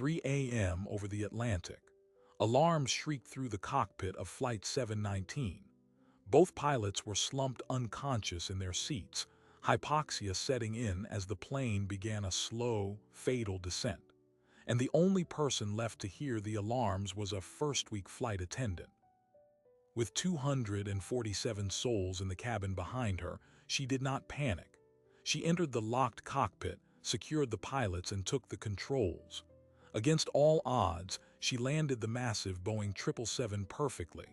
3 a.m. over the Atlantic. Alarms shrieked through the cockpit of Flight 719. Both pilots were slumped unconscious in their seats, hypoxia setting in as the plane began a slow, fatal descent. And the only person left to hear the alarms was a first-week flight attendant. With 247 souls in the cabin behind her, she did not panic. She entered the locked cockpit, secured the pilots, and took the controls. Against all odds, she landed the massive Boeing 777 perfectly.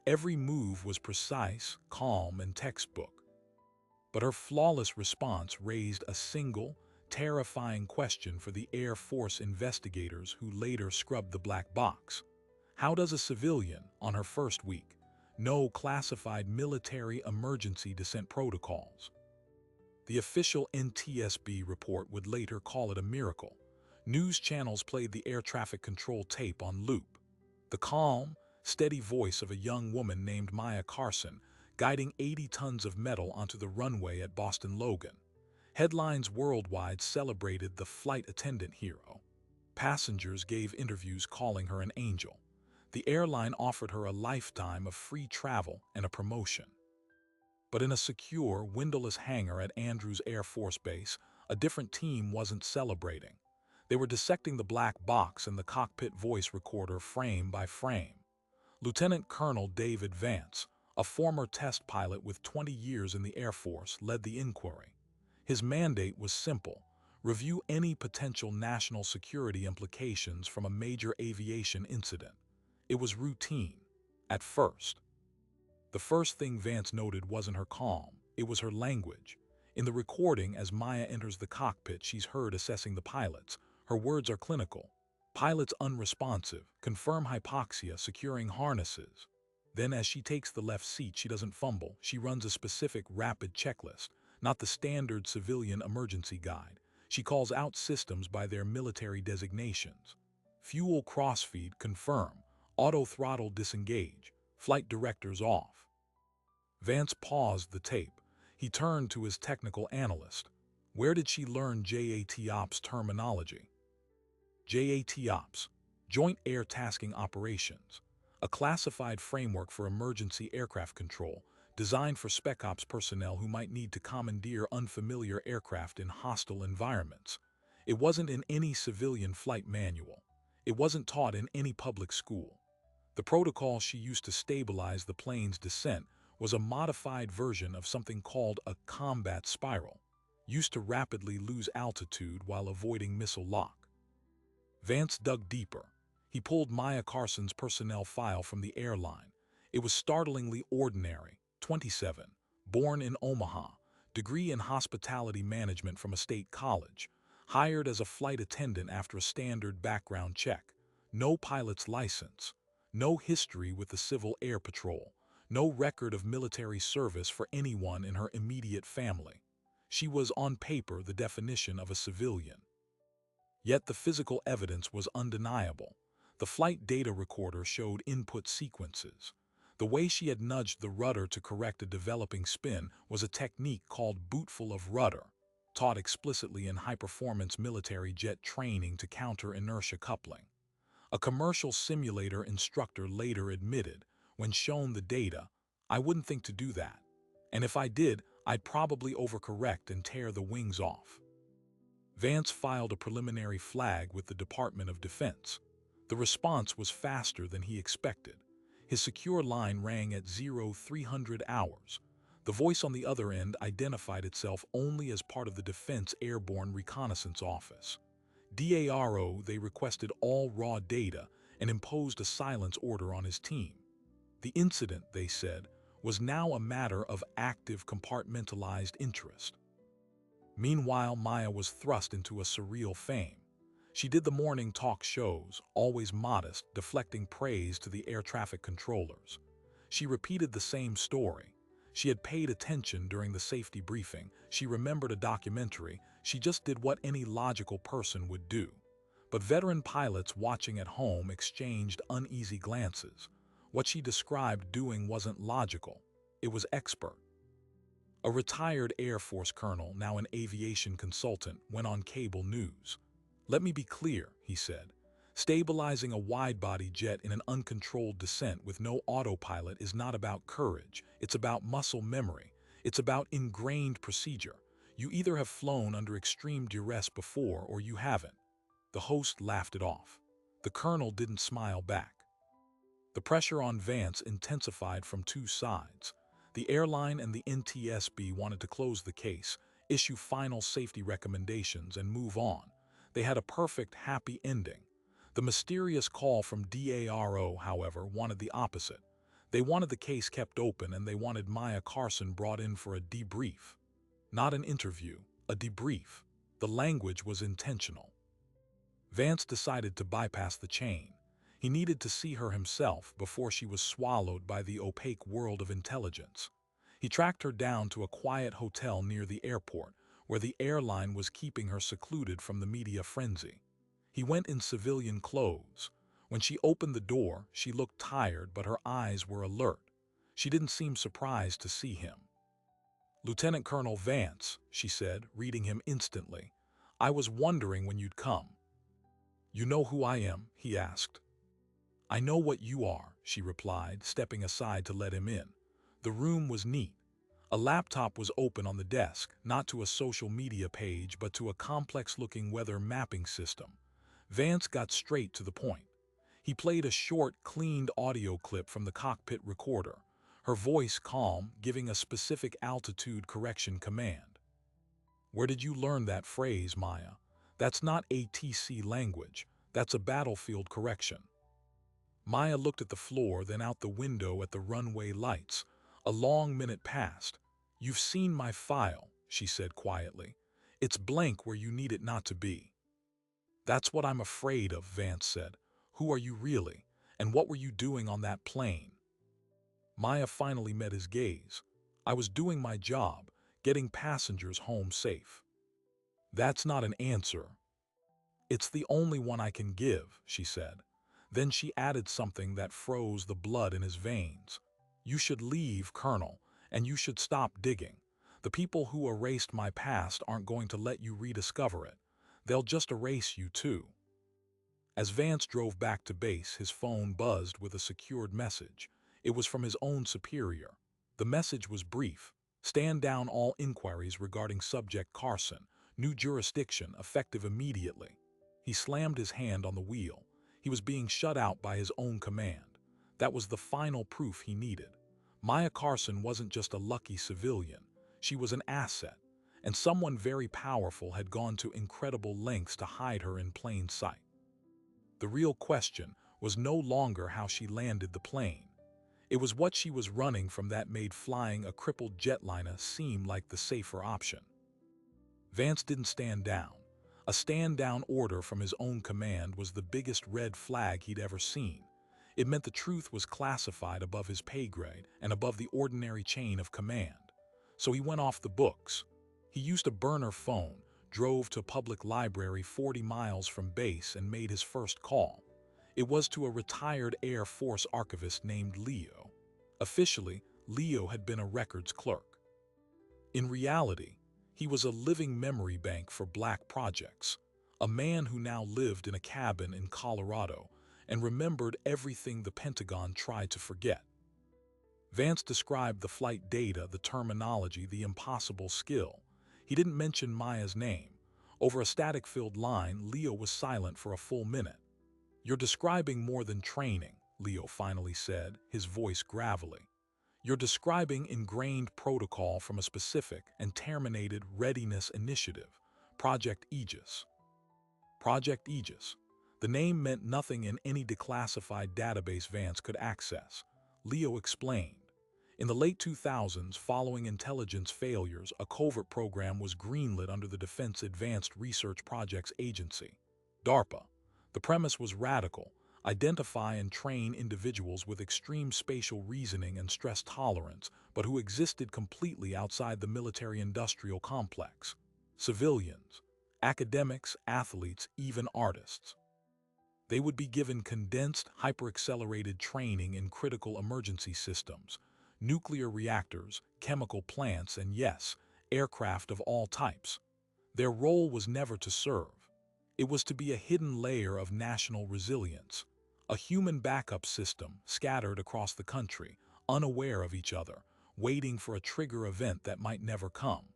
Every move was precise, calm, and textbook. But her flawless response raised a single, terrifying question for the Air Force investigators who later scrubbed the black box. How does a civilian, on her first week, know classified military emergency descent protocols? The official NTSB report would later call it a miracle. News channels played the air traffic control tape on loop. The calm, steady voice of a young woman named Maya Carson guiding 80 tons of metal onto the runway at Boston Logan. Headlines worldwide celebrated the flight attendant hero. Passengers gave interviews calling her an angel. The airline offered her a lifetime of free travel and a promotion. But in a secure, windowless hangar at Andrews Air Force Base, a different team wasn't celebrating. They were dissecting the black box and the cockpit voice recorder frame by frame. Lieutenant Colonel David Vance, a former test pilot with 20 years in the Air Force, led the inquiry. His mandate was simple: review any potential national security implications from a major aviation incident. It was routine, at first. The first thing Vance noted wasn't her calm, it was her language. In the recording, as Maya enters the cockpit, she's heard assessing the pilots. Her words are clinical. Pilots unresponsive, confirm hypoxia, securing harnesses. Then as she takes the left seat, she doesn't fumble. She runs a specific rapid checklist, not the standard civilian emergency guide. She calls out systems by their military designations. Fuel crossfeed, confirm. Auto throttle disengage. Flight directors off. Vance paused the tape. He turned to his technical analyst. Where did she learn JATOPS terminology? JATOPS, Joint Air Tasking Operations, a classified framework for emergency aircraft control designed for Spec Ops personnel who might need to commandeer unfamiliar aircraft in hostile environments. It wasn't in any civilian flight manual. It wasn't taught in any public school. The protocol she used to stabilize the plane's descent was a modified version of something called a combat spiral, used to rapidly lose altitude while avoiding missile lock. Vance dug deeper. He pulled Maya Carson's personnel file from the airline. It was startlingly ordinary. 27, born in Omaha, degree in hospitality management from a state college, hired as a flight attendant after a standard background check, no pilot's license, no history with the Civil Air Patrol, no record of military service for anyone in her immediate family. She was on paper the definition of a civilian. Yet the physical evidence was undeniable. The flight data recorder showed input sequences. The way she had nudged the rudder to correct a developing spin was a technique called bootful of rudder, taught explicitly in high-performance military jet training to counter inertia coupling. A commercial simulator instructor later admitted, when shown the data, "I wouldn't think to do that. And if I did, I'd probably overcorrect and tear the wings off." Vance filed a preliminary flag with the Department of Defense. The response was faster than he expected. His secure line rang at 0300 hours. The voice on the other end identified itself only as part of the Defense Airborne Reconnaissance Office. DARO, they requested all raw data and imposed a silence order on his team. The incident, they said, was now a matter of active compartmentalized interest. Meanwhile, Maya was thrust into a surreal fame. She did the morning talk shows, always modest, deflecting praise to the air traffic controllers. She repeated the same story. She had paid attention during the safety briefing. She remembered a documentary. She just did what any logical person would do. But veteran pilots watching at home exchanged uneasy glances. What she described doing wasn't logical. It was expert. A retired Air Force colonel, now an aviation consultant, went on cable news. "Let me be clear," he said. Stabilizing a wide-body jet in an uncontrolled descent with no autopilot is not about courage, it's about muscle memory, it's about ingrained procedure. You either have flown under extreme duress before or you haven't. The host laughed it off. The colonel didn't smile back. The pressure on Vance intensified from two sides. The airline and the NTSB wanted to close the case, issue final safety recommendations, and move on. They had a perfect, happy ending. The mysterious call from DARO, however, wanted the opposite. They wanted the case kept open and they wanted Maya Carson brought in for a debrief. Not an interview, a debrief. The language was intentional. Vance decided to bypass the chain. He needed to see her himself before she was swallowed by the opaque world of intelligence. He tracked her down to a quiet hotel near the airport, where the airline was keeping her secluded from the media frenzy. He went in civilian clothes. When she opened the door, she looked tired, but her eyes were alert. She didn't seem surprised to see him. "Lieutenant Colonel Vance," she said, reading him instantly. "I was wondering when you'd come." "You know who I am?" he asked. "I know what you are," she replied, stepping aside to let him in. The room was neat. A laptop was open on the desk, not to a social media page, but to a complex-looking weather mapping system. Vance got straight to the point. He played a short, cleaned audio clip from the cockpit recorder, her voice calm, giving a specific altitude correction command. "Where did you learn that phrase, Maya? That's not ATC language. That's a battlefield correction." Maya looked at the floor, then out the window at the runway lights. A long minute passed. "You've seen my file," she said quietly. "It's blank where you need it not to be." "That's what I'm afraid of," Vance said. "Who are you really? And what were you doing on that plane?" Maya finally met his gaze. "I was doing my job, getting passengers home safe." "That's not an answer." "It's the only one I can give," she said. Then she added something that froze the blood in his veins. "You should leave, Colonel, and you should stop digging. The people who erased my past aren't going to let you rediscover it. They'll just erase you too." As Vance drove back to base, his phone buzzed with a secured message. It was from his own superior. The message was brief. "Stand down all inquiries regarding subject Carson. New jurisdiction effective immediately." He slammed his hand on the wheel. He was being shut out by his own command. That was the final proof he needed. Maya Carson wasn't just a lucky civilian. She was an asset, and someone very powerful had gone to incredible lengths to hide her in plain sight. The real question was no longer how she landed the plane. It was what she was running from that made flying a crippled jetliner seem like the safer option. Vance didn't stand down. A stand-down order from his own command was the biggest red flag he'd ever seen. It meant the truth was classified above his pay grade and above the ordinary chain of command. So he went off the books. He used a burner phone, drove to a public library 40 miles from base, and made his first call. It was to a retired Air Force archivist named Leo. Officially, Leo had been a records clerk. In reality, he was a living memory bank for black projects, a man who now lived in a cabin in Colorado and remembered everything the Pentagon tried to forget. Vance described the flight data, the terminology, the impossible skill. He didn't mention Maya's name. Over a static-filled line, Leo was silent for a full minute. "You're describing more than training," Leo finally said, his voice gravelly. "You're describing ingrained protocol from a specific and terminated readiness initiative, Project Aegis." Project Aegis. The name meant nothing in any declassified database Vance could access. Leo explained. In the late 2000s, following intelligence failures, a covert program was greenlit under the Defense Advanced Research Projects Agency, DARPA. The premise was radical: identify and train individuals with extreme spatial reasoning and stress tolerance, but who existed completely outside the military-industrial complex. Civilians, academics, athletes, even artists. They would be given condensed, hyper-accelerated training in critical emergency systems, nuclear reactors, chemical plants, and yes, aircraft of all types. Their role was never to serve. It was to be a hidden layer of national resilience, a human backup system scattered across the country, unaware of each other, waiting for a trigger event that might never come.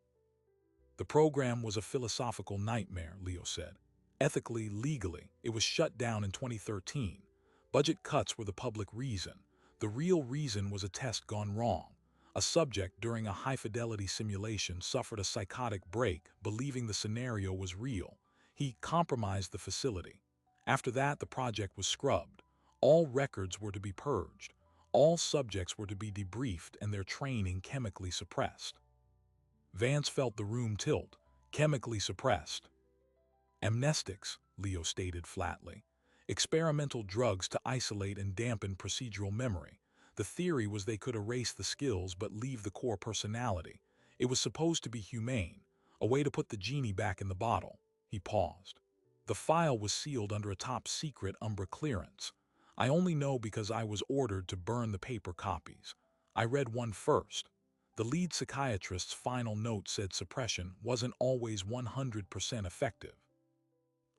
The program was a philosophical nightmare, Leo said. Ethically, legally, it was shut down in 2013. Budget cuts were the public reason. The real reason was a test gone wrong. A subject during a high-fidelity simulation suffered a psychotic break, believing the scenario was real. He compromised the facility. After that, the project was scrubbed. All records were to be purged. All subjects were to be debriefed and their training chemically suppressed. Vance felt the room tilt, chemically suppressed. Amnestics, Leo stated flatly. Experimental drugs to isolate and dampen procedural memory. The theory was they could erase the skills but leave the core personality. It was supposed to be humane, a way to put the genie back in the bottle. He paused. The file was sealed under a top-secret Umbra clearance. I only know because I was ordered to burn the paper copies. I read one first. The lead psychiatrist's final note said suppression wasn't always 100% effective.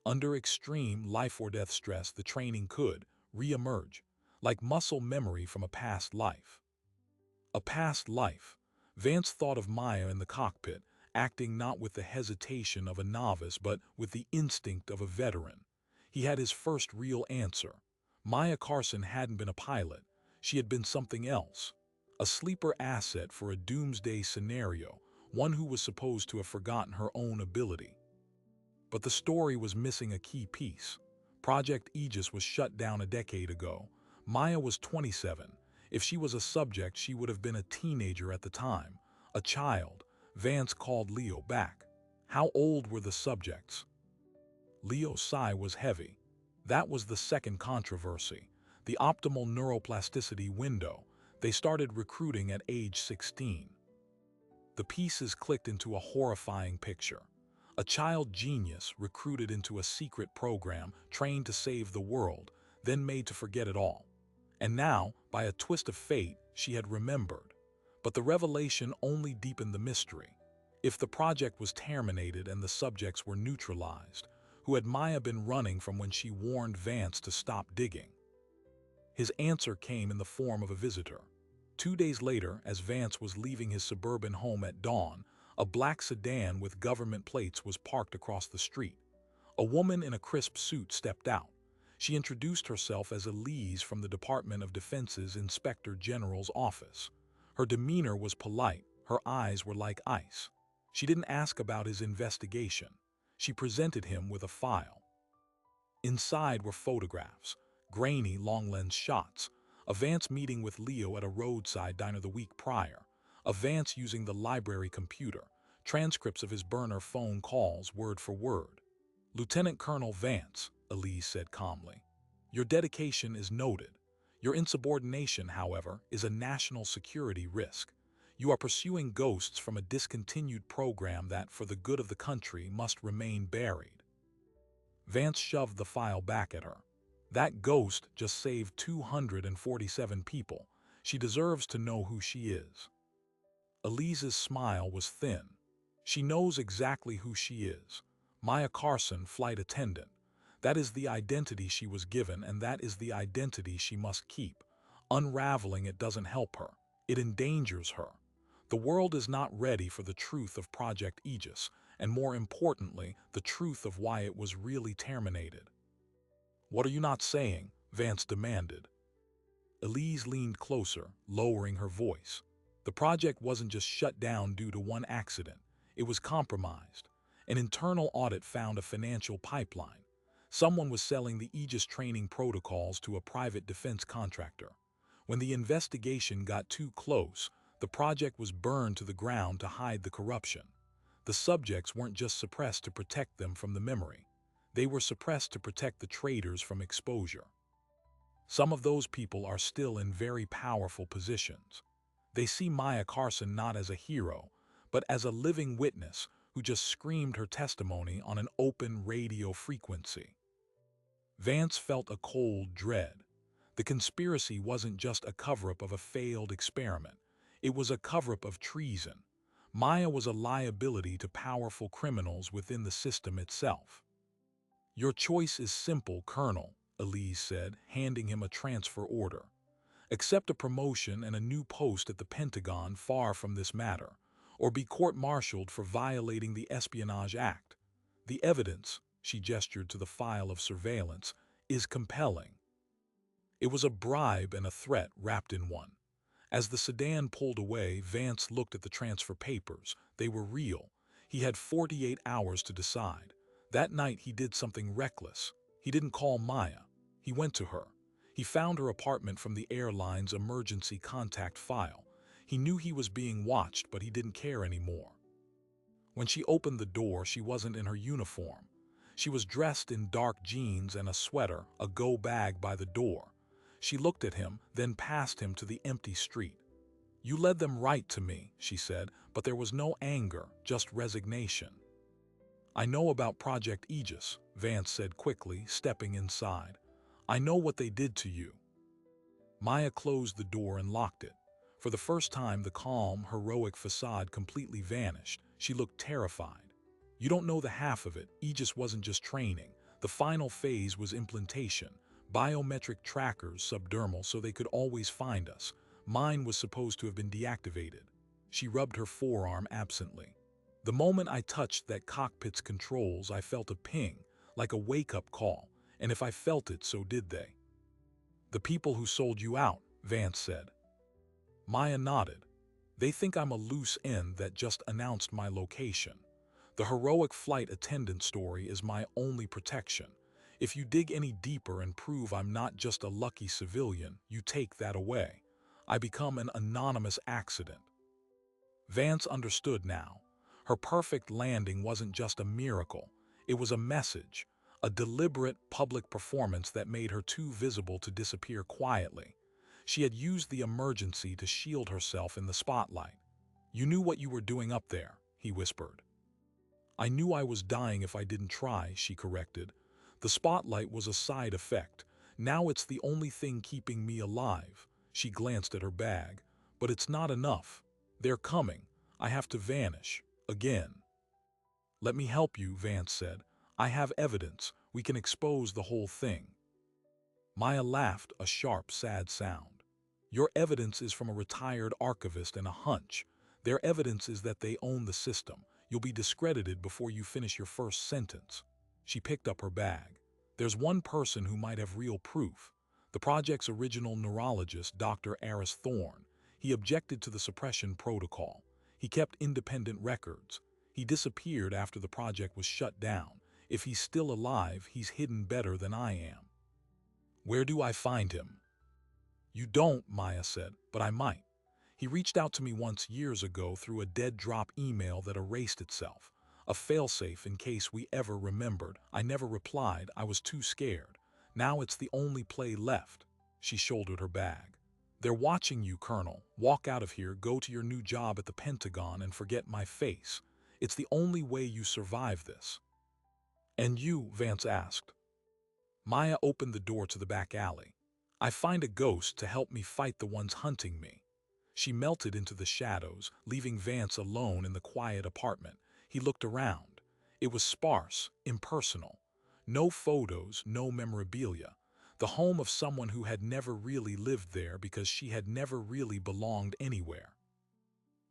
Under extreme life-or-death stress, the training could re-emerge, like muscle memory from a past life. A past life. Vance thought of Maya in the cockpit, acting not with the hesitation of a novice but with the instinct of a veteran. He had his first real answer. Maya Carson hadn't been a pilot. She had been something else. A sleeper asset for a doomsday scenario, one who was supposed to have forgotten her own ability. But the story was missing a key piece. Project Aegis was shut down a decade ago. Maya was 27. If she was a subject, she would have been a teenager at the time. A child. Vance called Leo back. How old were the subjects? Leo's sigh was heavy. That was the second controversy. The optimal neuroplasticity window. They started recruiting at age 16. The pieces clicked into a horrifying picture. A child genius recruited into a secret program, trained to save the world, then made to forget it all. And now, by a twist of fate, she had remembered. But the revelation only deepened the mystery. If the project was terminated and the subjects were neutralized, who had Maya been running from when she warned Vance to stop digging? His answer came in the form of a visitor. 2 days later, as Vance was leaving his suburban home at dawn, a black sedan with government plates was parked across the street. A woman in a crisp suit stepped out. She introduced herself as Elise from the Department of Defense's Inspector General's office. Her demeanor was polite, her eyes were like ice. She didn't ask about his investigation. She presented him with a file. Inside were photographs, grainy long-lens shots, a Vance meeting with Leo at a roadside diner the week prior, a Vance using the library computer, transcripts of his burner phone calls word for word. "Lieutenant Colonel Vance," Elise said calmly, "your dedication is noted. Your insubordination, however, is a national security risk. You are pursuing ghosts from a discontinued program that, for the good of the country, must remain buried." Vance shoved the file back at her. "That ghost just saved 247 people. She deserves to know who she is." Elise's smile was thin. She knows exactly who she is. Maya Carson, flight attendant. That is the identity she was given, and that is the identity she must keep. Unraveling it doesn't help her. It endangers her. The world is not ready for the truth of Project Aegis, and more importantly, the truth of why it was really terminated. "What are you not saying?" Vance demanded. Elise leaned closer, lowering her voice. The project wasn't just shut down due to one accident. It was compromised. An internal audit found a financial pipeline. Someone was selling the Aegis training protocols to a private defense contractor. When the investigation got too close, the project was burned to the ground to hide the corruption. The subjects weren't just suppressed to protect them from the memory. They were suppressed to protect the traitors from exposure. Some of those people are still in very powerful positions. They see Maya Carson not as a hero, but as a living witness who just screamed her testimony on an open radio frequency. Vance felt a cold dread. The conspiracy wasn't just a cover-up of a failed experiment. It was a cover-up of treason. Maya was a liability to powerful criminals within the system itself. Your choice is simple, Colonel, Elise said, handing him a transfer order. Accept a promotion and a new post at the Pentagon far from this matter, or be court-martialed for violating the Espionage Act. The evidence, she gestured to the file of surveillance, is compelling. It was a bribe and a threat wrapped in one. As the sedan pulled away, Vance looked at the transfer papers. They were real. He had 48 hours to decide. That night he did something reckless. He didn't call Maya. He went to her. He found her apartment from the airline's emergency contact file. He knew he was being watched, but he didn't care anymore. When she opened the door, she wasn't in her uniform. She was dressed in dark jeans and a sweater, a go bag by the door. She looked at him, then past him to the empty street. You led them right to me, she said, but there was no anger, just resignation. I know about Project Aegis, Vance said quickly, stepping inside. I know what they did to you. Maya closed the door and locked it. For the first time, the calm, heroic facade completely vanished. She looked terrified. You don't know the half of it. Aegis wasn't just training. The final phase was implantation. Biometric trackers subdermal so they could always find us. Mine was supposed to have been deactivated. She rubbed her forearm absently. The moment I touched that cockpit's controls, I felt a ping, like a wake-up call, and if I felt it, so did they. The people who sold you out, Vance said. Maya nodded. They think I'm a loose end that just announced my location. The heroic flight attendant story is my only protection. If you dig any deeper and prove I'm not just a lucky civilian, you take that away. I become an anonymous accident. Vance understood now. Her perfect landing wasn't just a miracle. It was a message, a deliberate public performance that made her too visible to disappear quietly. She had used the emergency to shield herself in the spotlight. You knew what you were doing up there, he whispered. I knew I was dying if I didn't try, she corrected. The spotlight was a side effect. Now it's the only thing keeping me alive. She glanced at her bag. But it's not enough. They're coming. I have to vanish. Again. Let me help you, Vance said. I have evidence. We can expose the whole thing. Maya laughed, a sharp, sad sound. Your evidence is from a retired archivist and a hunch. Their evidence is that they own the system. You'll be discredited before you finish your first sentence. She picked up her bag. There's one person who might have real proof. The project's original neurologist, Dr. Aris Thorne. He objected to the suppression protocol. He kept independent records. He disappeared after the project was shut down. If he's still alive, he's hidden better than I am. Where do I find him? You don't, Maya said, but I might. He reached out to me once years ago through a dead-drop email that erased itself. A failsafe in case we ever remembered. I never replied. I was too scared. Now it's the only play left. She shouldered her bag. They're watching you, Colonel. Walk out of here, go to your new job at the Pentagon, and forget my face. It's the only way you survive this. And you, Vance asked. Maya opened the door to the back alley. I find a ghost to help me fight the ones hunting me. She melted into the shadows, leaving Vance alone in the quiet apartment. He looked around. It was sparse, impersonal. No photos, no memorabilia. The home of someone who had never really lived there because she had never really belonged anywhere.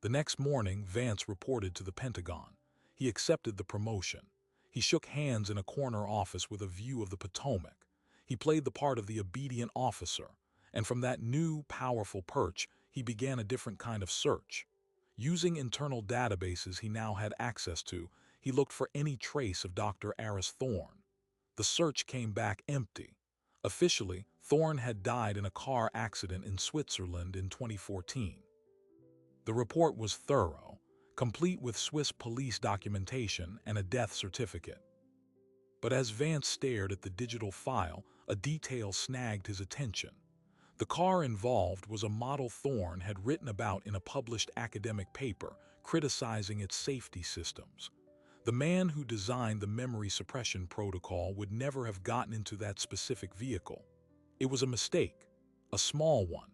The next morning, Vance reported to the Pentagon. He accepted the promotion. He shook hands in a corner office with a view of the Potomac. He played the part of the obedient officer, and from that new, powerful perch, he began a different kind of search. Using internal databases he now had access to, he looked for any trace of Dr. Aris Thorne. The search came back empty. Officially, Thorne had died in a car accident in Switzerland in 2014. The report was thorough, complete with Swiss police documentation and a death certificate. But as Vance stared at the digital file, a detail snagged his attention. The car involved was a model Thorne had written about in a published academic paper, criticizing its safety systems. The man who designed the memory suppression protocol would never have gotten into that specific vehicle. It was a mistake, a small one,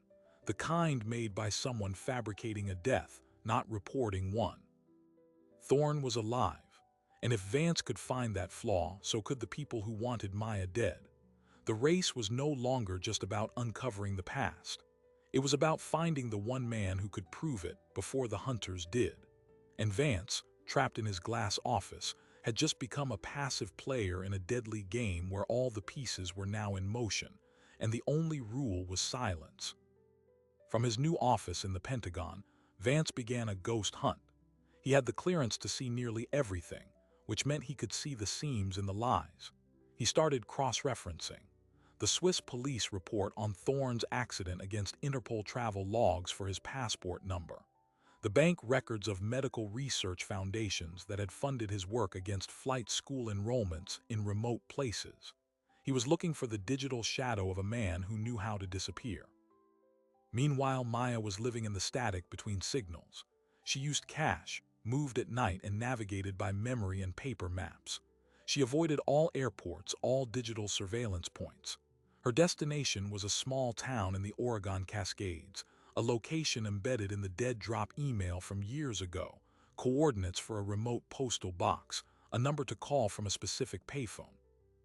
the kind made by someone fabricating a death, not reporting one. Thorne was alive, And if Vance could find that flaw, so could the people who wanted Maya dead. The race was no longer just about uncovering the past. It was about finding the one man who could prove it before the hunters did. And Vance, trapped in his glass office, had just become a passive player in a deadly game where all the pieces were now in motion, and the only rule was silence. From his new office in the Pentagon, Vance began a ghost hunt. He had the clearance to see nearly everything, which meant he could see the seams in the lies. He started cross-referencing the Swiss police report on Thorne's accident against Interpol travel logs for his passport number, the bank records of medical research foundations that had funded his work against flight school enrollments in remote places. He was looking for the digital shadow of a man who knew how to disappear. Meanwhile, Maya was living in the static between signals. She used cash, moved at night, and navigated by memory and paper maps. She avoided all airports, all digital surveillance points. Her destination was a small town in the Oregon Cascades, a location embedded in the dead drop email from years ago, coordinates for a remote postal box, a number to call from a specific payphone.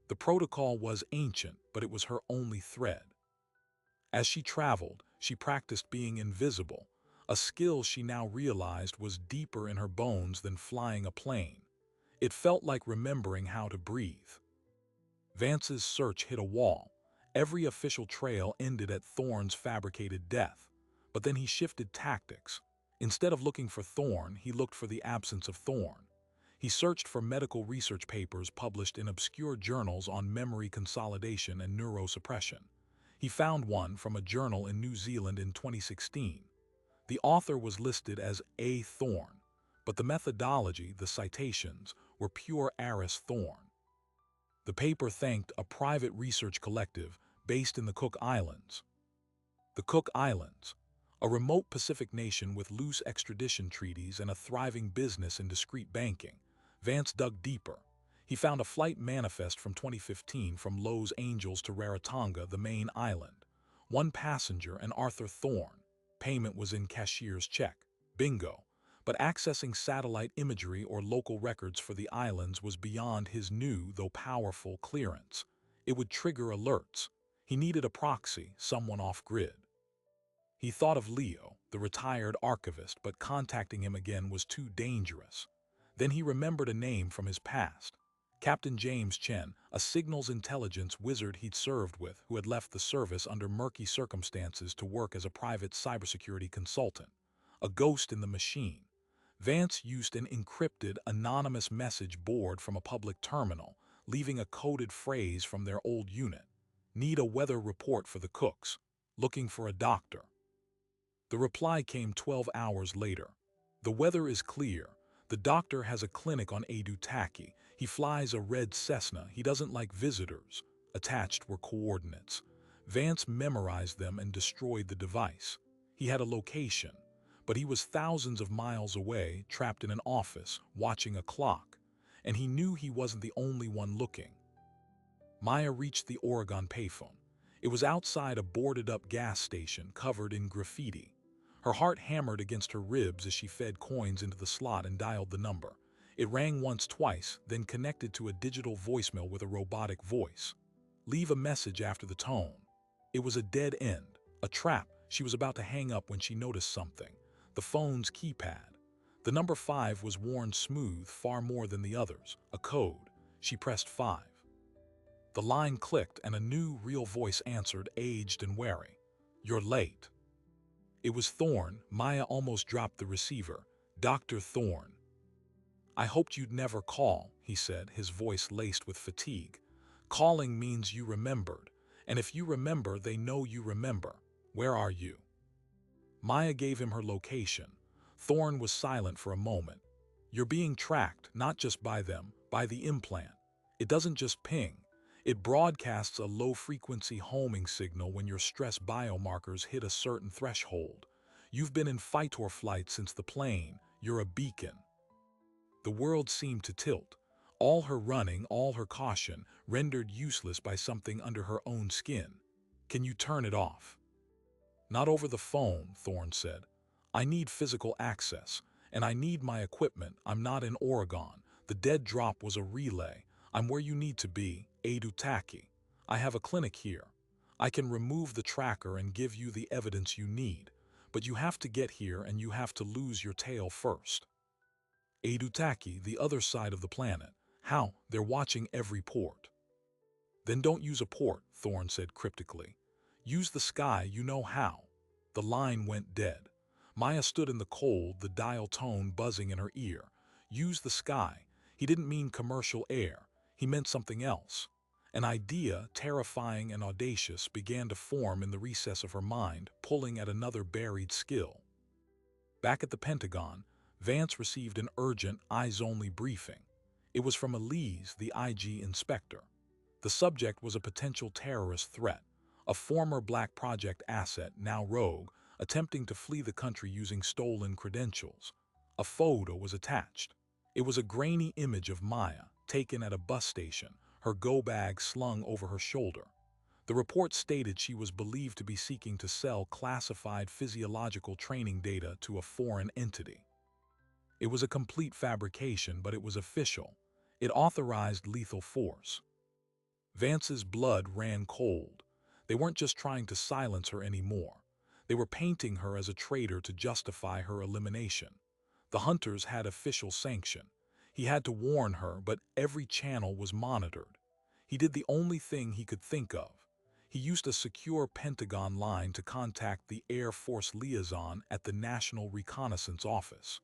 The protocol was ancient, but it was her only thread. As she traveled, she practiced being invisible, a skill she now realized was deeper in her bones than flying a plane. It felt like remembering how to breathe. Vance's search hit a wall. Every official trail ended at Thorne's fabricated death. But then he shifted tactics. Instead of looking for Thorne, he looked for the absence of Thorne. He searched for medical research papers published in obscure journals on memory consolidation and neurosuppression. He found one from a journal in New Zealand in 2016. The author was listed as A. Thorne, but the methodology, the citations, were pure Aris Thorne. The paper thanked a private research collective based in the Cook Islands. The Cook Islands, a remote Pacific nation with loose extradition treaties and a thriving business in discreet banking. Vance dug deeper. He found a flight manifest from 2015 from Los Angeles to Rarotonga, the main island. One passenger and Arthur Thorne. Payment was in cashier's check. Bingo. But accessing satellite imagery or local records for the islands was beyond his new, though powerful, clearance. It would trigger alerts. He needed a proxy, someone off-grid. He thought of Leo, the retired archivist, but contacting him again was too dangerous. Then he remembered a name from his past. Captain James Chen, a signals intelligence wizard he'd served with, who had left the service under murky circumstances to work as a private cybersecurity consultant. A ghost in the machine. Vance used an encrypted, anonymous message board from a public terminal, leaving a coded phrase from their old unit. Need a weather report for the Cooks. Looking for a doctor. The reply came 12 hours later. The weather is clear. The doctor has a clinic on Aitutaki. He flies a red Cessna. He doesn't like visitors. Attached were coordinates. Vance memorized them and destroyed the device. He had a location, but he was thousands of miles away, trapped in an office, watching a clock. And he knew he wasn't the only one looking. Maya reached the Oregon payphone. It was outside a boarded-up gas station covered in graffiti. Her heart hammered against her ribs as she fed coins into the slot and dialed the number. It rang once, twice, then connected to a digital voicemail with a robotic voice. Leave a message after the tone. It was a dead end, a trap. She was about to hang up when she noticed something. The phone's keypad. The number 5 was worn smooth far more than the others. A code. She pressed 5. The line clicked and a new, real voice answered, aged and wary. You're late. It was Thorne. Maya almost dropped the receiver. Dr. Thorne. I hoped you'd never call, he said, his voice laced with fatigue. Calling means you remembered, and if you remember, they know you remember. Where are you? Maya gave him her location. Thorne was silent for a moment. You're being tracked, not just by them, by the implant. It doesn't just ping. It broadcasts a low-frequency homing signal when your stress biomarkers hit a certain threshold. You've been in fight-or flight since the plane. You're a beacon. The world seemed to tilt. All her running, all her caution, rendered useless by something under her own skin. Can you turn it off? Not over the phone, Thorne said. I need physical access, and I need my equipment. I'm not in Oregon. The dead drop was a relay. "I'm where you need to be, Adutaki. I have a clinic here. I can remove the tracker and give you the evidence you need, but you have to get here and you have to lose your tail first." Adutaki, the other side of the planet. How? They're watching every port. "Then don't use a port," Thorne said cryptically. "Use the sky, you know how." The line went dead. Maya stood in the cold, the dial tone buzzing in her ear. Use the sky. He didn't mean commercial air. He meant something else. An idea, terrifying and audacious, began to form in the recess of her mind, pulling at another buried skill. Back at the Pentagon, Vance received an urgent, eyes-only briefing. It was from Elise, the IG inspector. The subject was a potential terrorist threat, a former Black Project asset, now rogue, attempting to flee the country using stolen credentials. A photo was attached. It was a grainy image of Maya, taken at a bus station, her go-bag slung over her shoulder. The report stated she was believed to be seeking to sell classified physiological training data to a foreign entity. It was a complete fabrication, but it was official. It authorized lethal force. Vance's blood ran cold. They weren't just trying to silence her anymore. They were painting her as a traitor to justify her elimination. The hunters had official sanction. He had to warn her, but every channel was monitored. He did the only thing he could think of. He used a secure Pentagon line to contact the Air Force liaison at the National Reconnaissance Office.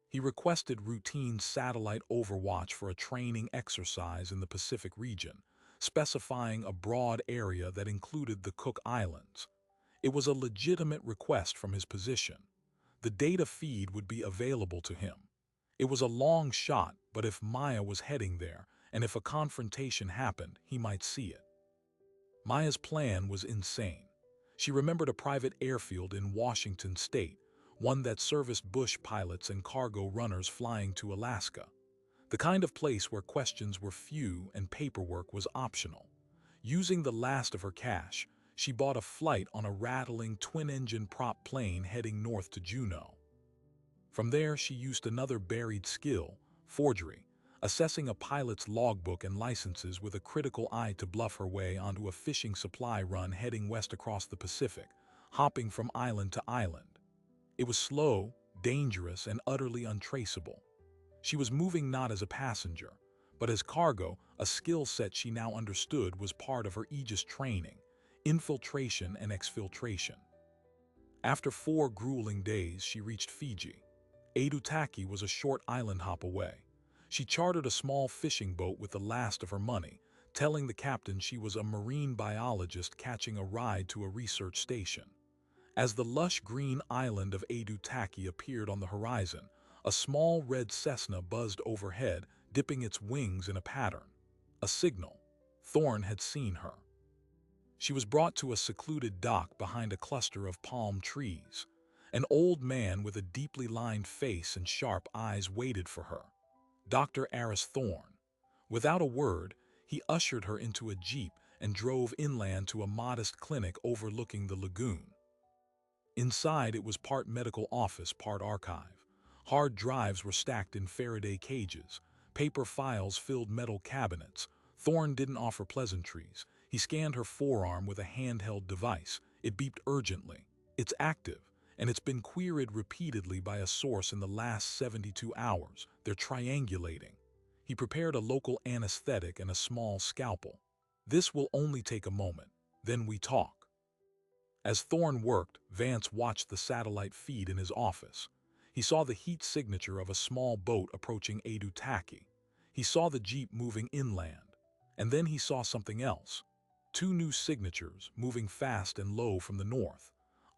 He requested routine satellite overwatch for a training exercise in the Pacific region, specifying a broad area that included the Cook Islands. It was a legitimate request from his position. The data feed would be available to him. It was a long shot, but if Maya was heading there, and if a confrontation happened, he might see it. Maya's plan was insane. She remembered a private airfield in Washington state, one that serviced bush pilots and cargo runners flying to Alaska. The kind of place where questions were few and paperwork was optional. Using the last of her cash, she bought a flight on a rattling twin-engine prop plane heading north to Juneau. From there, she used another buried skill, forgery, assessing a pilot's logbook and licenses with a critical eye to bluff her way onto a fishing supply run heading west across the Pacific, hopping from island to island. It was slow, dangerous, and utterly untraceable. She was moving not as a passenger, but as cargo, a skill set she now understood was part of her Aegis training, infiltration and exfiltration. After 4 grueling days, she reached Fiji. Adutaki was a short island hop away. She chartered a small fishing boat with the last of her money, telling the captain she was a marine biologist catching a ride to a research station. As the lush green island of Adutaki appeared on the horizon, a small red Cessna buzzed overhead, dipping its wings in a pattern. A signal. Thorne had seen her. She was brought to a secluded dock behind a cluster of palm trees. An old man with a deeply lined face and sharp eyes waited for her. Dr. Aris Thorne. Without a word, he ushered her into a jeep and drove inland to a modest clinic overlooking the lagoon. Inside, it was part medical office, part archive. Hard drives were stacked in Faraday cages. Paper files filled metal cabinets. Thorne didn't offer pleasantries. He scanned her forearm with a handheld device. It beeped urgently. "It's active, and it's been queried repeatedly by a source in the last 72 hours. They're triangulating." He prepared a local anesthetic and a small scalpel. "This will only take a moment. Then we talk." As Thorne worked, Vance watched the satellite feed in his office. He saw the heat signature of a small boat approaching Adutaki. He saw the jeep moving inland. And then he saw something else. 2 new signatures, moving fast and low from the north.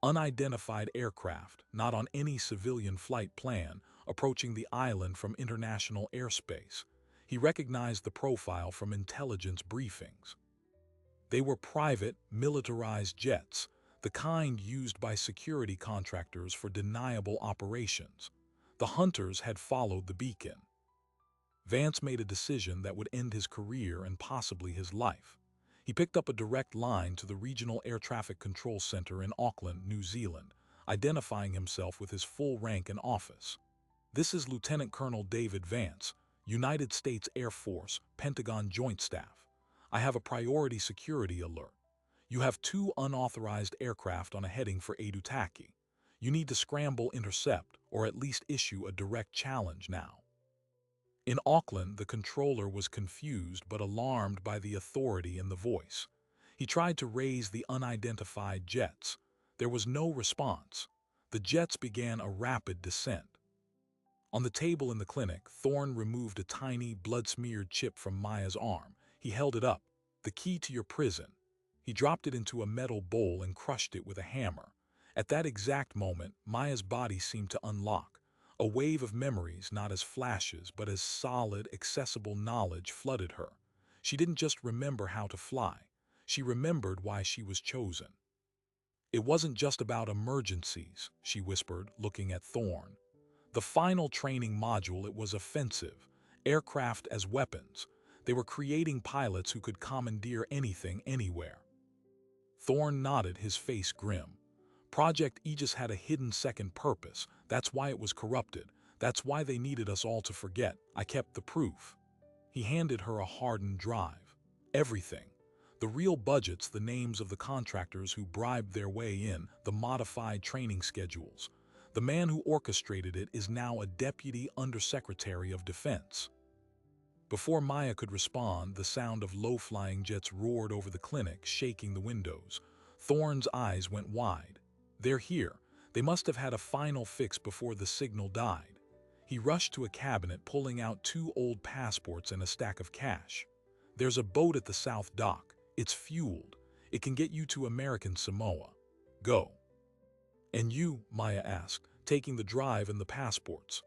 Unidentified aircraft, not on any civilian flight plan, approaching the island from international airspace. He recognized the profile from intelligence briefings. They were private, militarized jets, the kind used by security contractors for deniable operations. The hunters had followed the beacon. Vance made a decision that would end his career and possibly his life. He picked up a direct line to the Regional Air Traffic Control Center in Auckland, New Zealand, identifying himself with his full rank and office. "This is Lieutenant Colonel David Vance. United States Air Force, Pentagon Joint Staff. I have a priority security alert. You have two unauthorized aircraft on a heading for Aitutaki. You need to scramble, intercept, or at least issue a direct challenge now. In Auckland, the controller was confused but alarmed by the authority in the voice. He tried to raise the unidentified jets. There was no response. The jets began a rapid descent. On the table in the clinic, Thorne removed a tiny, blood-smeared chip from Maya's arm. He held it up. The key to your prison. He dropped it into a metal bowl and crushed it with a hammer. At that exact moment, Maya's body seemed to unlock. A wave of memories, not as flashes, but as solid, accessible knowledge flooded her. She didn't just remember how to fly. She remembered why she was chosen. It wasn't just about emergencies, she whispered, looking at Thorne. The final training module, it was offensive, aircraft as weapons. They were creating pilots who could commandeer anything, anywhere. Thorne nodded, his face grim. Project Aegis had a hidden second purpose. That's why it was corrupted. That's why they needed us all to forget. I kept the proof. He handed her a hardened drive. Everything. The real budgets, the names of the contractors who bribed their way in, the modified training schedules. The man who orchestrated it is now a deputy undersecretary of defense. Before Maya could respond, the sound of low-flying jets roared over the clinic, shaking the windows. Thorne's eyes went wide. They're here. They must have had a final fix before the signal died. He rushed to a cabinet, pulling out 2 old passports and a stack of cash. There's a boat at the South Dock. It's fueled. It can get you to American Samoa. Go. And you, Maya asked, taking the drive and the passports.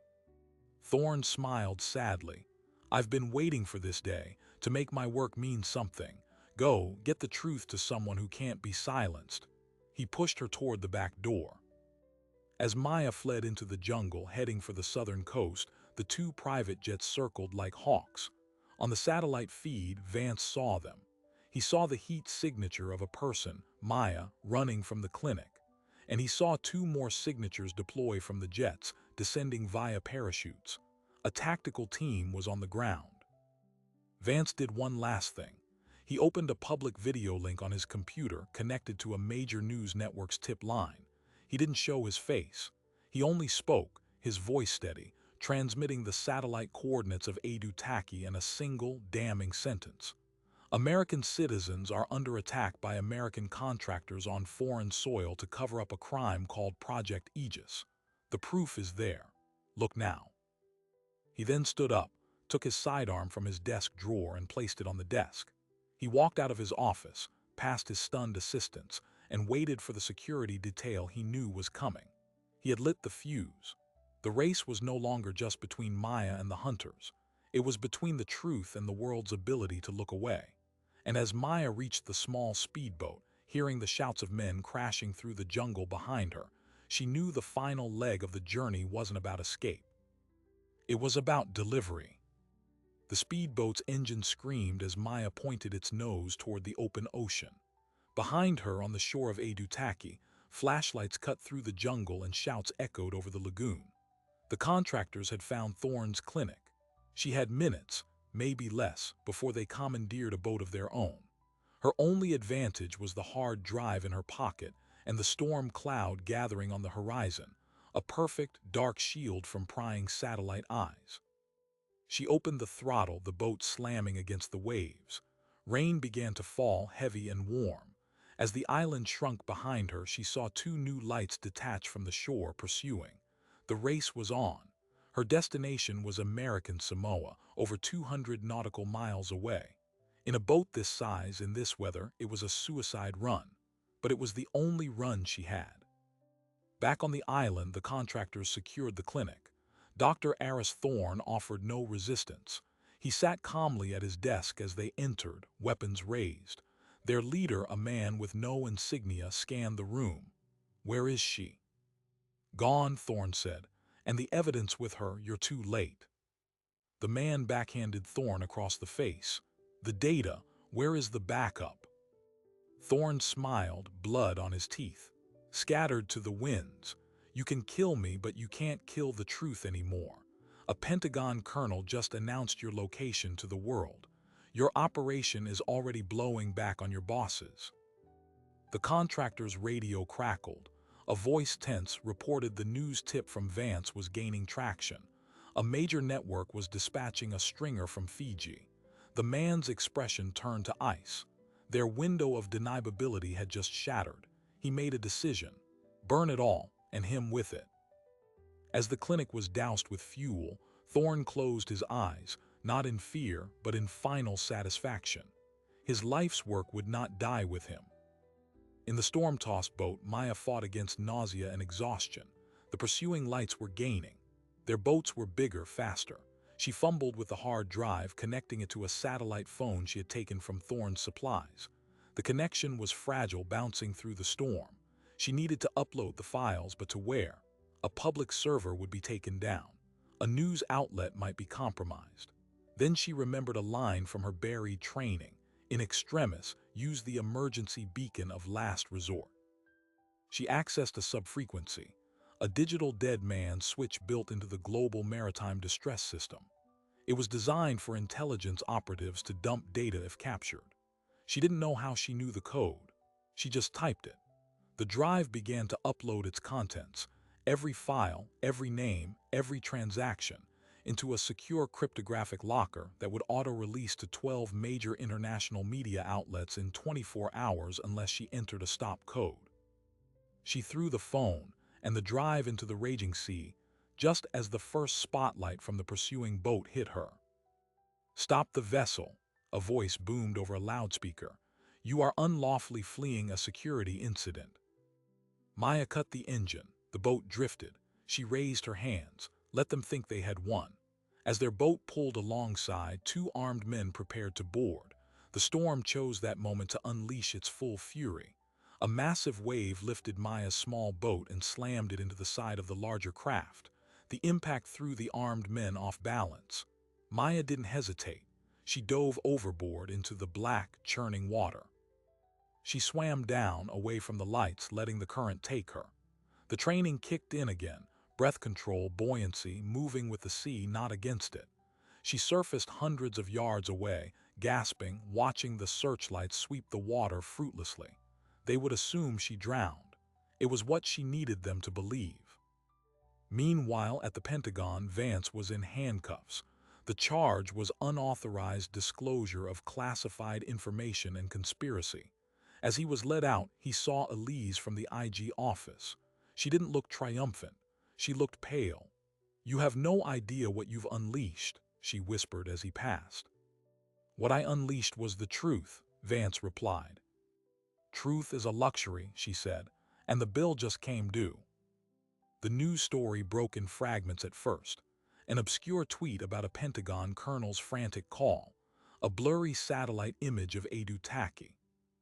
Thorne smiled sadly. I've been waiting for this day, to make my work mean something. Go, get the truth to someone who can't be silenced. He pushed her toward the back door. As Maya fled into the jungle, heading for the southern coast, the 2 private jets circled like hawks. On the satellite feed, Vance saw them. He saw the heat signature of a person, Maya, running from the clinic. And he saw 2 more signatures deploy from the jets, descending via parachutes. A tactical team was on the ground. Vance did one last thing. He opened a public video link on his computer connected to a major news network's tip line. He didn't show his face. He only spoke, his voice steady, transmitting the satellite coordinates of Aitutaki in a single, damning sentence. American citizens are under attack by American contractors on foreign soil to cover up a crime called Project Aegis. The proof is there. Look now. He then stood up, took his sidearm from his desk drawer and placed it on the desk. He walked out of his office, past his stunned assistants, and waited for the security detail he knew was coming. He had lit the fuse. The race was no longer just between Maya and the hunters. It was between the truth and the world's ability to look away. And as Maya reached the small speedboat, hearing the shouts of men crashing through the jungle behind her, she knew the final leg of the journey wasn't about escape. It was about delivery. The speedboat's engine screamed as Maya pointed its nose toward the open ocean. Behind her, on the shore of Aitutaki, flashlights cut through the jungle and shouts echoed over the lagoon. The contractors had found Thorne's clinic. She had minutes, maybe less, before they commandeered a boat of their own. Her only advantage was the hard drive in her pocket and the storm cloud gathering on the horizon, a perfect, dark shield from prying satellite eyes. She opened the throttle, the boat slamming against the waves. Rain began to fall, heavy and warm. As the island shrunk behind her, she saw 2 new lights detach from the shore, pursuing. The race was on. Her destination was American Samoa, over 200 nautical miles away. In a boat this size, in this weather, it was a suicide run. But it was the only run she had. Back on the island, the contractors secured the clinic. Dr. Aris Thorne offered no resistance. He sat calmly at his desk as they entered, weapons raised. Their leader, a man with no insignia, scanned the room. "Where is she?" "Gone," Thorne said. "And the evidence with her. You're too late." The man backhanded Thorne across the face. "The data. Where is the backup?" Thorne smiled, blood on his teeth. "Scattered to the winds. You can kill me, but you can't kill the truth anymore. A Pentagon colonel just announced your location to the world. Your operation is already blowing back on your bosses." The contractor's radio crackled. A voice tense reported the news tip from Vance was gaining traction. A major network was dispatching a stringer from Fiji. The man's expression turned to ice. Their window of deniability had just shattered. He made a decision. Burn it all, and him with it. As the clinic was doused with fuel, Thorne closed his eyes, not in fear, but in final satisfaction. His life's work would not die with him. In the storm-tossed boat, Maya fought against nausea and exhaustion. The pursuing lights were gaining. Their boats were bigger, faster. She fumbled with the hard drive, connecting it to a satellite phone she had taken from Thorne's supplies. The connection was fragile, bouncing through the storm. She needed to upload the files, but to where? A public server would be taken down. A news outlet might be compromised. Then she remembered a line from her buried training. In extremis, use the emergency beacon of last resort. She accessed a subfrequency, a digital dead man switch built into the global maritime distress system. It was designed for intelligence operatives to dump data if captured. She didn't know how she knew the code. She just typed it. The drive began to upload its contents, every file, every name, every transaction, into a secure cryptographic locker that would auto-release to 12 major international media outlets in 24 hours unless she entered a stop code. She threw the phone and the drive into the raging sea, just as the first spotlight from the pursuing boat hit her. "Stop the vessel," a voice boomed over a loudspeaker. "You are unlawfully fleeing a security incident." Maya cut the engine. The boat drifted. She raised her hands. Let them think they had won. As their boat pulled alongside, two armed men prepared to board. The storm chose that moment to unleash its full fury. A massive wave lifted Maya's small boat and slammed it into the side of the larger craft. The impact threw the armed men off balance. Maya didn't hesitate. She dove overboard into the black, churning water. She swam down, away from the lights, letting the current take her. The training kicked in again. Breath control, buoyancy, moving with the sea, not against it. She surfaced hundreds of yards away, gasping, watching the searchlights sweep the water fruitlessly. They would assume she drowned. It was what she needed them to believe. Meanwhile, at the Pentagon, Vance was in handcuffs. The charge was unauthorized disclosure of classified information and conspiracy. As he was led out, he saw Elise from the IG office. She didn't look triumphant. She looked pale. "You have no idea what you've unleashed," she whispered as he passed. "What I unleashed was the truth," Vance replied. "Truth is a luxury," she said, "and the bill just came due." The news story broke in fragments at first. An obscure tweet about a Pentagon colonel's frantic call. A blurry satellite image of Adu Taki.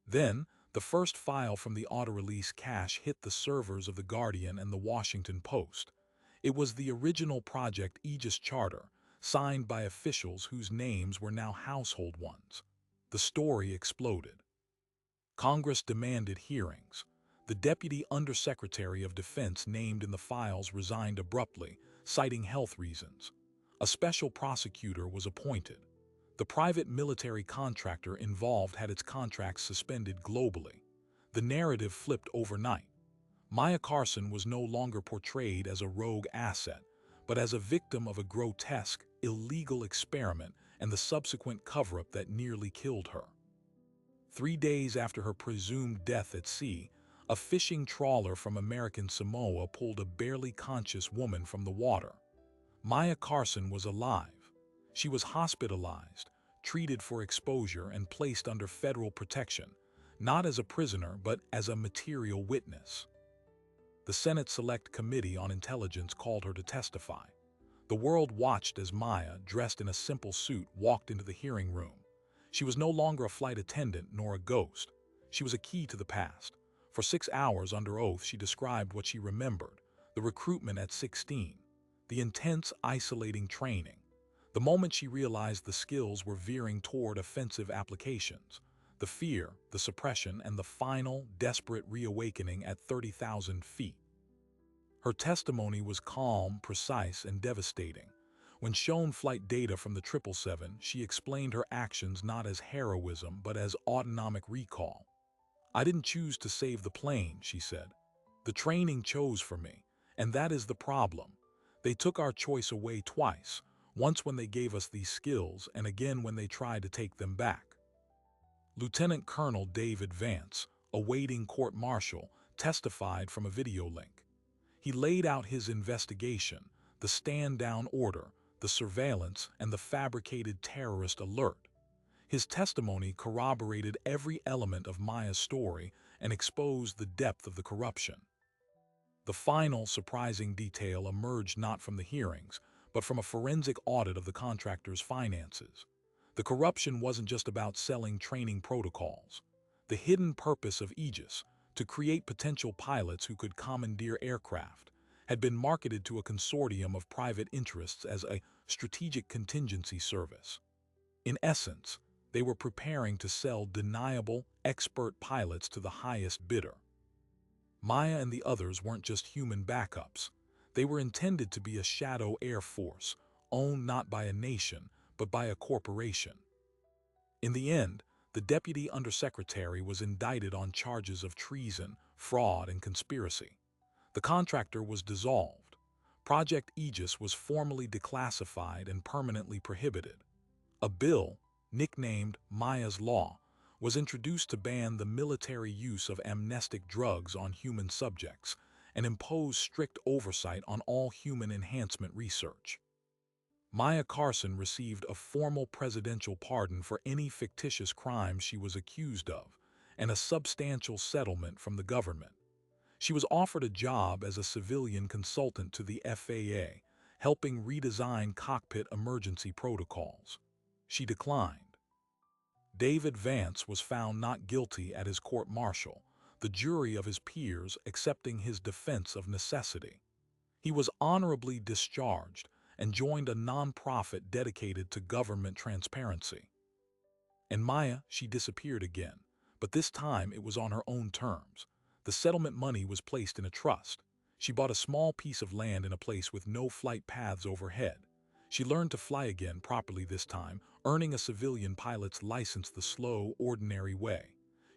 Then, the first file from the auto-release cache hit the servers of The Guardian and The Washington Post. It was the original Project Aegis Charter, signed by officials whose names were now household ones. The story exploded. Congress demanded hearings. The Deputy Undersecretary of Defense named in the files resigned abruptly, citing health reasons. A special prosecutor was appointed. The private military contractor involved had its contracts suspended globally. The narrative flipped overnight. Maya Carson was no longer portrayed as a rogue asset, but as a victim of a grotesque, illegal experiment and the subsequent cover-up that nearly killed her. 3 days after her presumed death at sea, a fishing trawler from American Samoa pulled a barely conscious woman from the water. Maya Carson was alive. She was hospitalized, treated for exposure, and placed under federal protection, not as a prisoner but as a material witness. The Senate Select Committee on Intelligence called her to testify. The world watched as Maya, dressed in a simple suit, walked into the hearing room. She was no longer a flight attendant nor a ghost. She was a key to the past. For 6 hours under oath, she described what she remembered: the recruitment at 16, the intense, isolating training, the moment she realized the skills were veering toward offensive applications, the fear, the suppression, and the final, desperate reawakening at 30,000 feet. Her testimony was calm, precise, and devastating. When shown flight data from the 777, she explained her actions not as heroism but as autonomic recall. "I didn't choose to save the plane," she said. "The training chose for me, and that is the problem. They took our choice away twice, once when they gave us these skills and again when they tried to take them back." Lieutenant Colonel David Vance, awaiting court-martial, testified from a video link. He laid out his investigation, the stand-down order, the surveillance, and the fabricated terrorist alert. His testimony corroborated every element of Maya's story and exposed the depth of the corruption. The final surprising detail emerged not from the hearings, but from a forensic audit of the contractor's finances. The corruption wasn't just about selling training protocols. The hidden purpose of Aegis, to create potential pilots who could commandeer aircraft, had been marketed to a consortium of private interests as a strategic contingency service. In essence, they were preparing to sell deniable, expert pilots to the highest bidder. Maya and the others weren't just human backups. They were intended to be a shadow air force, owned not by a nation, but by a corporation. In the end, the deputy undersecretary was indicted on charges of treason, fraud, and conspiracy. The contractor was dissolved. Project Aegis was formally declassified and permanently prohibited. A bill, nicknamed Maya's Law, was introduced to ban the military use of amnestic drugs on human subjects and impose strict oversight on all human enhancement research. Maya Carson received a formal presidential pardon for any fictitious crimes she was accused of, and a substantial settlement from the government. She was offered a job as a civilian consultant to the FAA, helping redesign cockpit emergency protocols. She declined. David Vance was found not guilty at his court-martial, the jury of his peers accepting his defense of necessity. He was honorably discharged and joined a non-profit dedicated to government transparency. And Maya, she disappeared again, but this time it was on her own terms. The settlement money was placed in a trust. She bought a small piece of land in a place with no flight paths overhead. She learned to fly again properly this time, earning a civilian pilot's license the slow, ordinary way.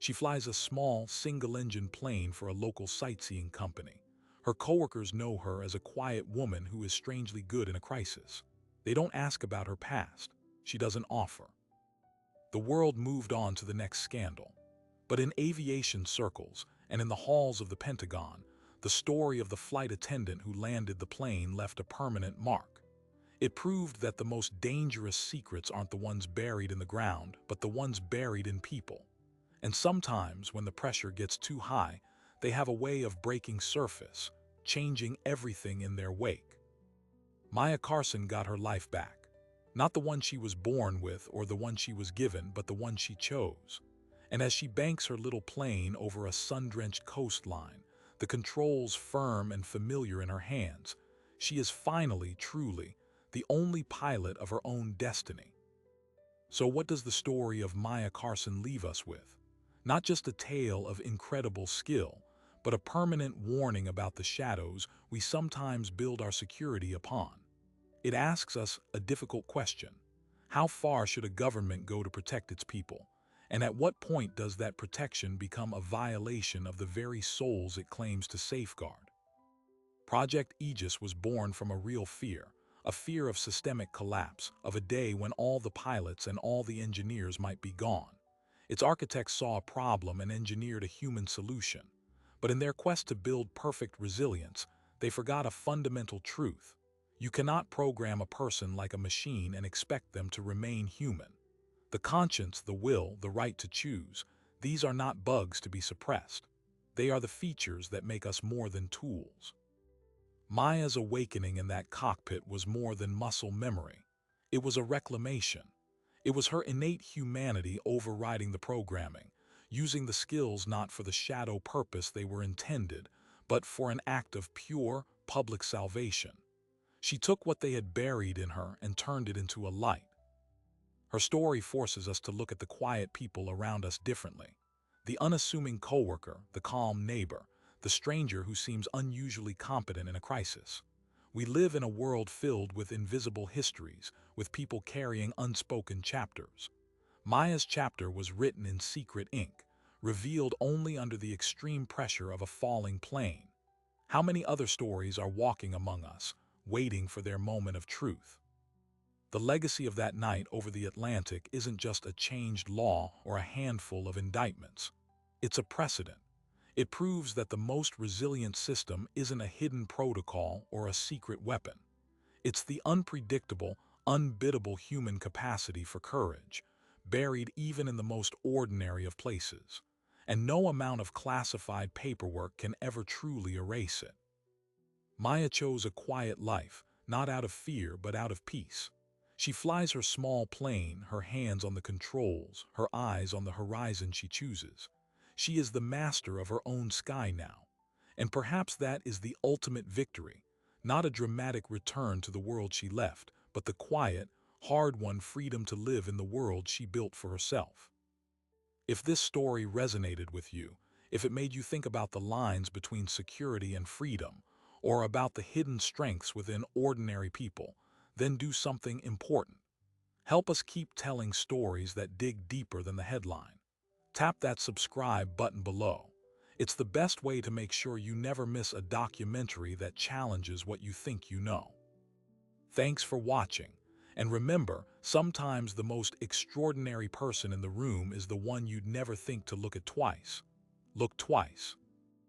She flies a small, single-engine plane for a local sightseeing company. Her coworkers know her as a quiet woman who is strangely good in a crisis. They don't ask about her past. She doesn't offer. The world moved on to the next scandal. But in aviation circles and in the halls of the Pentagon, the story of the flight attendant who landed the plane left a permanent mark. It proved that the most dangerous secrets aren't the ones buried in the ground, but the ones buried in people. And sometimes, when the pressure gets too high, they have a way of breaking surface, changing everything in their wake. Maya Carson got her life back. Not the one she was born with or the one she was given, but the one she chose. And as she banks her little plane over a sun-drenched coastline, the controls firm and familiar in her hands, she is finally, truly, the only pilot of her own destiny. So what does the story of Maya Carson leave us with? Not just a tale of incredible skill, but a permanent warning about the shadows we sometimes build our security upon. It asks us a difficult question. How far should a government go to protect its people? And at what point does that protection become a violation of the very souls it claims to safeguard? Project Aegis was born from a real fear, a fear of systemic collapse, of a day when all the pilots and all the engineers might be gone. Its architects saw a problem and engineered a human solution. But in their quest to build perfect resilience, they forgot a fundamental truth. You cannot program a person like a machine and expect them to remain human. The conscience, the will, the right to choose, these are not bugs to be suppressed. They are the features that make us more than tools. Maya's awakening in that cockpit was more than muscle memory. It was a reclamation. It was her innate humanity overriding the programming, using the skills not for the shadow purpose they were intended, but for an act of pure, public salvation. She took what they had buried in her and turned it into a light. Her story forces us to look at the quiet people around us differently. The unassuming coworker, the calm neighbor, the stranger who seems unusually competent in a crisis. We live in a world filled with invisible histories, with people carrying unspoken chapters. Maya's chapter was written in secret ink, revealed only under the extreme pressure of a falling plane. How many other stories are walking among us, waiting for their moment of truth? The legacy of that night over the Atlantic isn't just a changed law or a handful of indictments. It's a precedent. It proves that the most resilient system isn't a hidden protocol or a secret weapon. It's the unpredictable, unbiddable human capacity for courage, buried even in the most ordinary of places. And no amount of classified paperwork can ever truly erase it. Maya chose a quiet life, not out of fear but out of peace. She flies her small plane, her hands on the controls, her eyes on the horizon she chooses. She is the master of her own sky now. And perhaps that is the ultimate victory, not a dramatic return to the world she left, but the quiet, hard-won freedom to live in the world she built for herself. If this story resonated with you, if it made you think about the lines between security and freedom, or about the hidden strengths within ordinary people, then do something important. Help us keep telling stories that dig deeper than the headline. Tap that subscribe button below. It's the best way to make sure you never miss a documentary that challenges what you think you know. Thanks for watching. And remember, sometimes the most extraordinary person in the room is the one you'd never think to look at twice. Look twice.